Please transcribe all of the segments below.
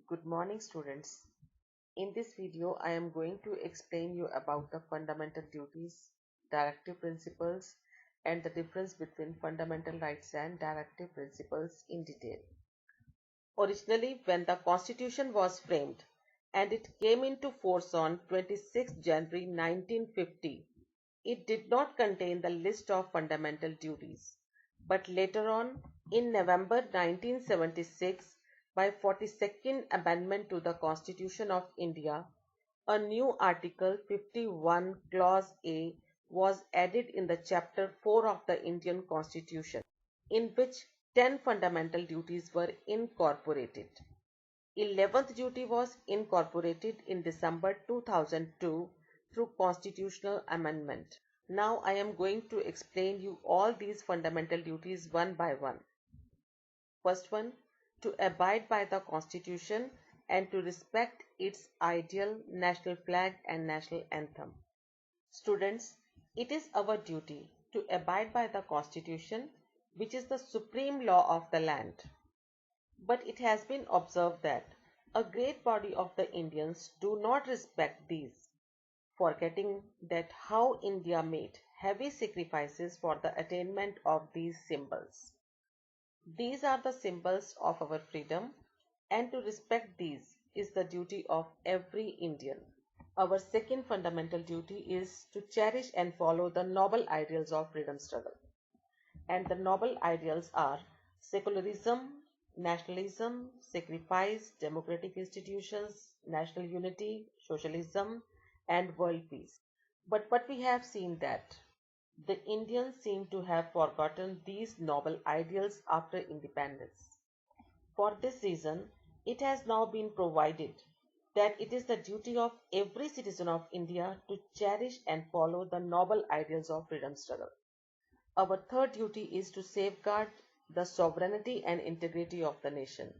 Good morning, students. In this video, I am going to explain you about the fundamental duties, directive principles, and the difference between fundamental rights and directive principles in detail. Originally, when the Constitution was framed and it came into force on 26 January 1950, it did not contain the list of fundamental duties. But later on, in November 1976, by 42nd Amendment to the Constitution of India, a new Article 51 Clause A was added in the Chapter 4 of the Indian Constitution, in which 10 fundamental duties were incorporated. 11th duty was incorporated in December 2002 through constitutional amendment. Now I am going to explain you all these fundamental duties one by one. First one, to abide by the Constitution and to respect its ideal, national flag and national anthem. Students, it is our duty to abide by the Constitution, which is the supreme law of the land. But it has been observed that a great body of the Indians do not respect these, forgetting that how India made heavy sacrifices for the attainment of these symbols. These are the symbols of our freedom, and to respect these is the duty of every Indian. Our second fundamental duty is to cherish and follow the noble ideals of freedom struggle. And the noble ideals are secularism, nationalism, sacrifice, democratic institutions, national unity, socialism, and world peace. But what we have seen that the Indians seem to have forgotten these noble ideals after independence. For this reason, it has now been provided that it is the duty of every citizen of India to cherish and follow the noble ideals of freedom struggle. Our third duty is to safeguard the sovereignty and integrity of the nation.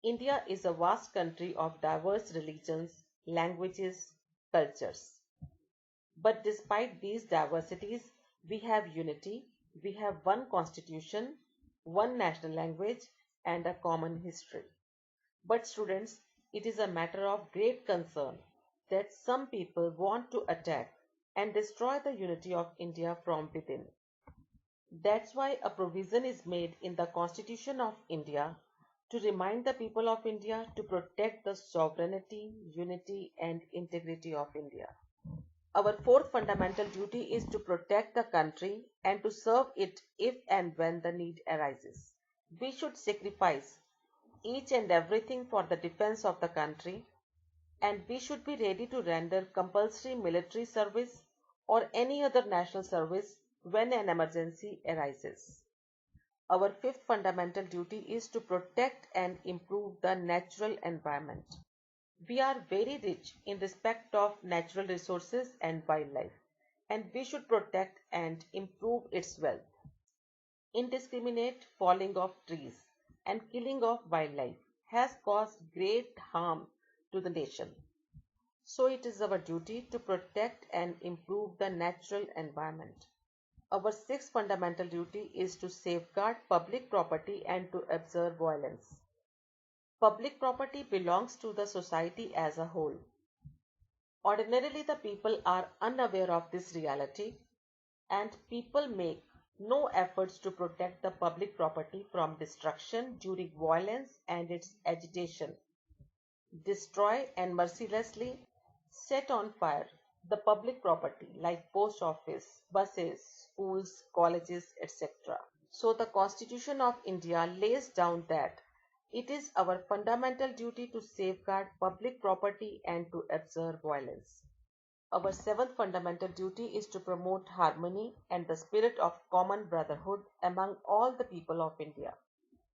India is a vast country of diverse religions, languages, cultures. But despite these diversities, we have unity, we have one constitution, one national language, and a common history. But students, it is a matter of great concern that some people want to attack and destroy the unity of India from within. That's why a provision is made in the Constitution of India to remind the people of India to protect the sovereignty, unity, and integrity of India. Our fourth fundamental duty is to protect the country and to serve it if and when the need arises. We should sacrifice each and everything for the defense of the country, and we should be ready to render compulsory military service or any other national service when an emergency arises. Our fifth fundamental duty is to protect and improve the natural environment. We are very rich in respect of natural resources and wildlife, and we should protect and improve its wealth. Indiscriminate falling of trees and killing of wildlife has caused great harm to the nation. So it is our duty to protect and improve the natural environment. Our sixth fundamental duty is to safeguard public property and to observe violence. Public property belongs to the society as a whole. Ordinarily, the people are unaware of this reality, and people make no efforts to protect the public property from destruction during violence and its agitation, destroy and mercilessly set on fire the public property like post office, buses, schools, colleges, etc. So the Constitution of India lays down that it is our fundamental duty to safeguard public property and to observe violence. Our seventh fundamental duty is to promote harmony and the spirit of common brotherhood among all the people of India.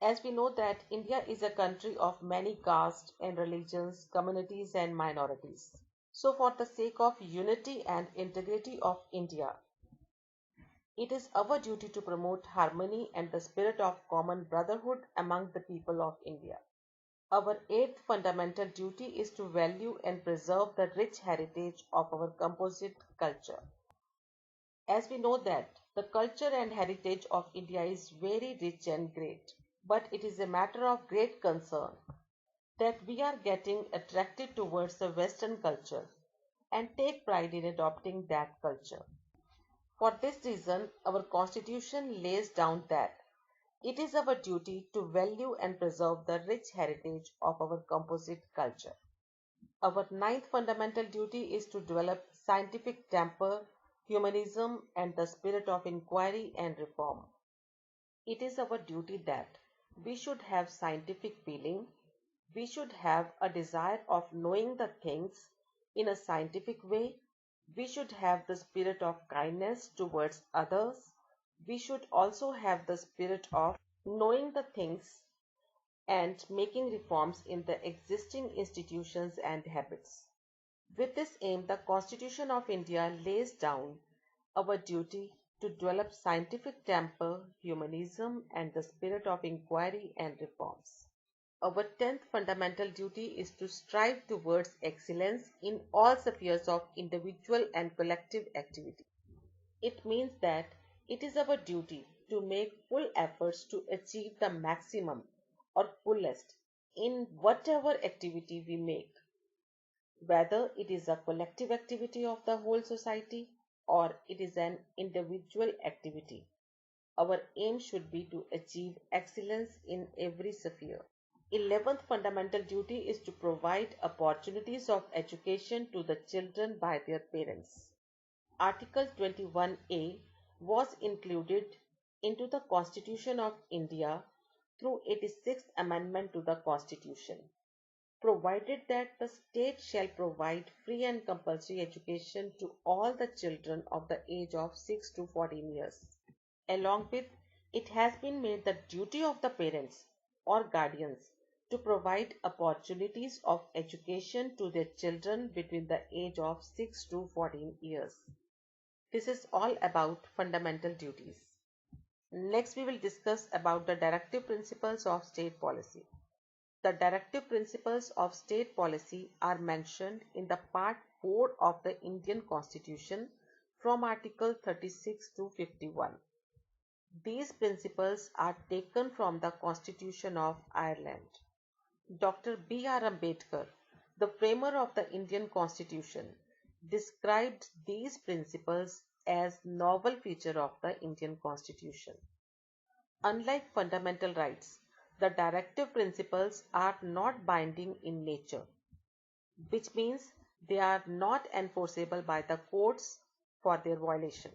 As we know that India is a country of many castes and religions, communities and minorities. So for the sake of unity and integrity of India, it is our duty to promote harmony and the spirit of common brotherhood among the people of India. Our eighth fundamental duty is to value and preserve the rich heritage of our composite culture. As we know that the culture and heritage of India is very rich and great, but it is a matter of great concern that we are getting attracted towards the Western culture and take pride in adopting that culture. For this reason, our Constitution lays down that it is our duty to value and preserve the rich heritage of our composite culture. Our ninth fundamental duty is to develop scientific temper, humanism, and the spirit of inquiry and reform. It is our duty that we should have scientific feeling, we should have a desire of knowing the things in a scientific way, we should have the spirit of kindness towards others, we should also have the spirit of knowing the things and making reforms in the existing institutions and habits. With this aim, the Constitution of India lays down our duty to develop scientific temper, humanism, and the spirit of inquiry and reforms. Our 10th fundamental duty is to strive towards excellence in all spheres of individual and collective activity. It means that it is our duty to make full efforts to achieve the maximum or fullest in whatever activity we make, whether it is a collective activity of the whole society or it is an individual activity. Our aim should be to achieve excellence in every sphere. 11th fundamental duty is to provide opportunities of education to the children by their parents. Article 21A was included into the Constitution of India through 86th Amendment to the Constitution, provided that the state shall provide free and compulsory education to all the children of the age of 6 to 14 years. Along with it has been made the duty of the parents or guardians to provide opportunities of education to their children between the age of 6 to 14 years. This is all about fundamental duties. Next, we will discuss about the directive principles of state policy. The directive principles of state policy are mentioned in the Part 4 of the Indian Constitution from Article 36 to 51. These principles are taken from the Constitution of Ireland. Dr. B.R. Ambedkar, the framer of the Indian Constitution, described these principles as novel feature of the Indian Constitution. Unlike fundamental rights, the directive principles are not binding in nature, which means they are not enforceable by the courts for their violation.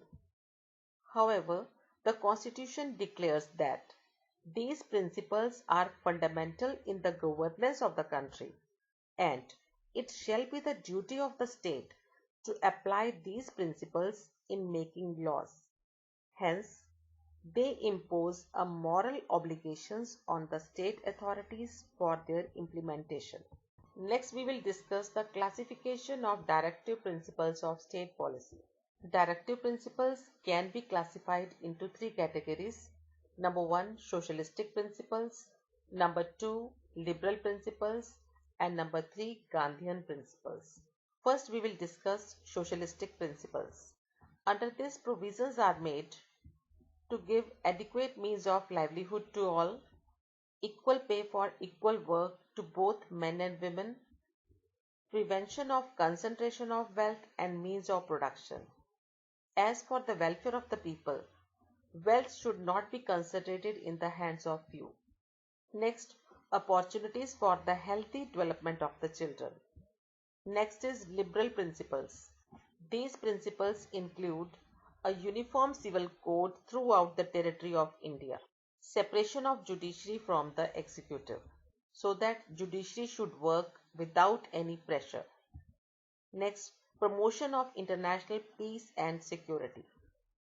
However, the Constitution declares that these principles are fundamental in the governance of the country, and it shall be the duty of the state to apply these principles in making laws. Hence, they impose a moral obligations on the state authorities for their implementation. Next, we will discuss the classification of directive principles of state policy. Directive principles can be classified into three categories. Number 1, socialistic principles. Number 2, liberal principles. And number 3, Gandhian principles. First, we will discuss socialistic principles. Under this, provisions are made to give adequate means of livelihood to all, equal pay for equal work to both men and women, prevention of concentration of wealth and means of production. As for the welfare of the people, wealth should not be concentrated in the hands of few. Next, opportunities for the healthy development of the children. Next is liberal principles. These principles include a uniform civil code throughout the territory of India, separation of judiciary from the executive, so that judiciary should work without any pressure. Next, promotion of international peace and security.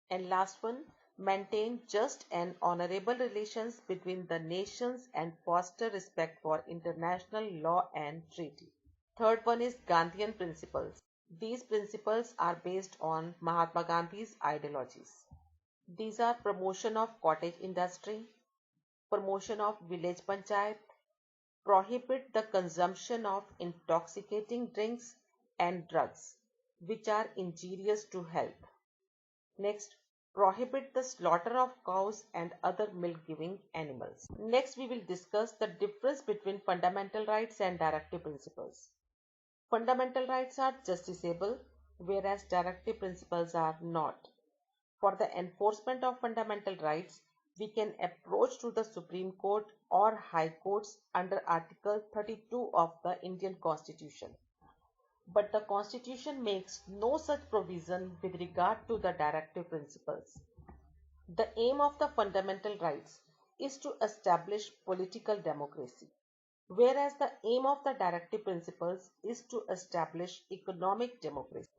And last one, maintain just and honorable relations between the nations and foster respect for international law and treaty. Third one is Gandhian principles. These principles are based on Mahatma Gandhi's ideologies. These are promotion of cottage industry, promotion of village panchayat, prohibit the consumption of intoxicating drinks and drugs which are injurious to health. Next, prohibit the slaughter of cows and other milk-giving animals. Next, we will discuss the difference between fundamental rights and directive principles. Fundamental rights are justiciable, whereas directive principles are not. For the enforcement of fundamental rights, we can approach to the Supreme Court or High Courts under Article 32 of the Indian Constitution. But the Constitution makes no such provision with regard to the directive principles. The aim of the fundamental rights is to establish political democracy, whereas the aim of the directive principles is to establish economic democracy.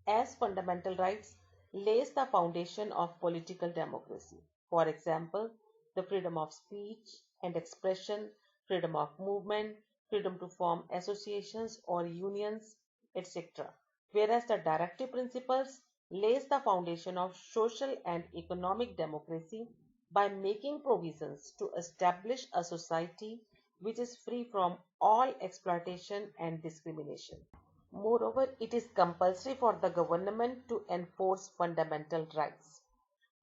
As fundamental rights lays the foundation of political democracy. For example, the freedom of speech and expression, freedom of movement, freedom to form associations or unions, etc. Whereas the directive principles lays the foundation of social and economic democracy by making provisions to establish a society which is free from all exploitation and discrimination. Moreover, it is compulsory for the government to enforce fundamental rights,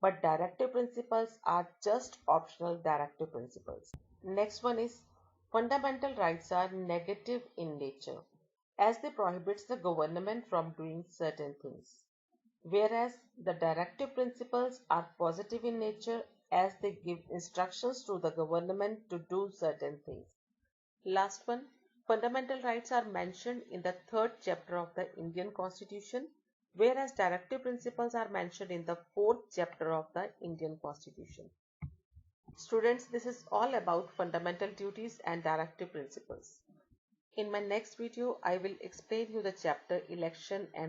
but directive principles are just optional directive principles. Next one is fundamental rights are negative in nature as they prohibits the government from doing certain things, whereas the directive principles are positive in nature as they give instructions to the government to do certain things. Last one, fundamental rights are mentioned in the third chapter of the Indian Constitution, whereas directive principles are mentioned in the fourth chapter of the Indian Constitution. Students, this is all about fundamental duties and directive principles. In my next video, I will explain you the chapter Election and